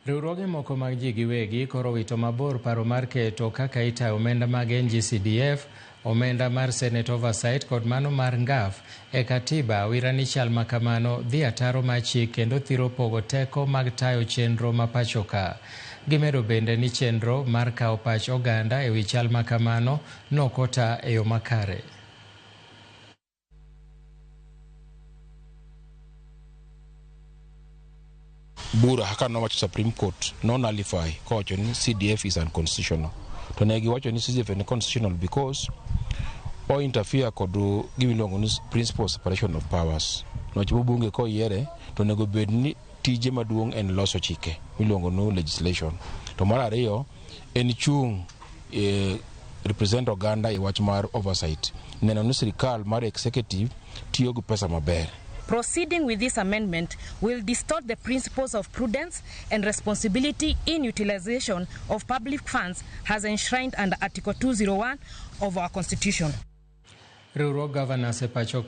Riwruoge moko mag ji giwegi koro wito mabor paro mar keto kaka itayo omenda mag NG-CDF, omenda mar Senate Oversight kod mano mar ngaf e katiba. Wira ni chal makamano dhi ataro mar chik kendo thiro pogo teko mag tayo chenro ma pacho ka. Gimedo bende ni chenro mar kawo pach oganda e wi chal makamano nokota e yo makare. Bura haka nowacho Supreme Court no nullify kowacho ni CDF is unconstitutional. To ne giwacho ni CDF is constitutional because o interfere kod gimiluongo ni principle of separation of powers. Nochiwo bunge ko yiere to nego bed ni tije maduong' en loso chike miluongo no legislation. To mar ariyo en chung represent oganda e wach mar oversight. Neno ni sirikal mar executive tiyo gi pesa maber. Proceeding with this amendment will distort the principles of prudence and responsibility in utilization of public funds as enshrined under Article 201 of our Constitution. Riwruog governors e pacho